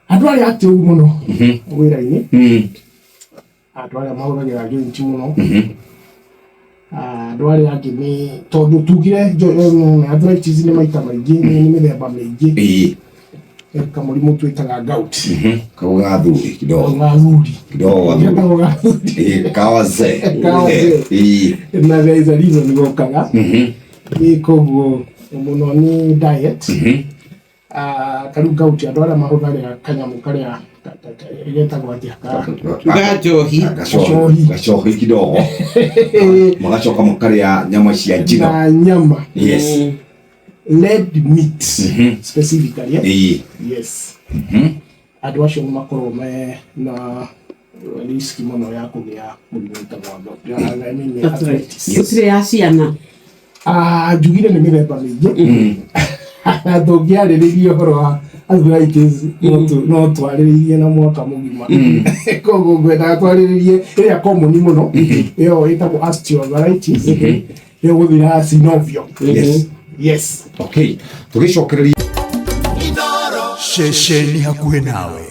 Andu aria ati muno wira-ini andu aria mahuthagira joint muno andu aria angi ni tondu tugire arthritis ni maita maingi ni mithemba maingi kamurimu twitaga gout kaugathuri kidogo kawaze na there is a reason gokaga koguo muno ni diet karu gout andu aria mahuthagira kanyamu karia getagwo atia gacohi kidogo magacoka mukaria nyama cia njino na nyama yes red meat specifically yes andu acio ni makorwo me na risk muno ya kugia murimu wa gout gutire ya ciana njugire ni mithemba mingi ndungiaririria uhoro wa arthritis no twariririe na mwaka mugima koguo ngwenda twariririe iria common muno iyo itagwo osteoarthritis iyo guthira synovial yes okay tugicokereria Inooro shesheni hakuhe nawe.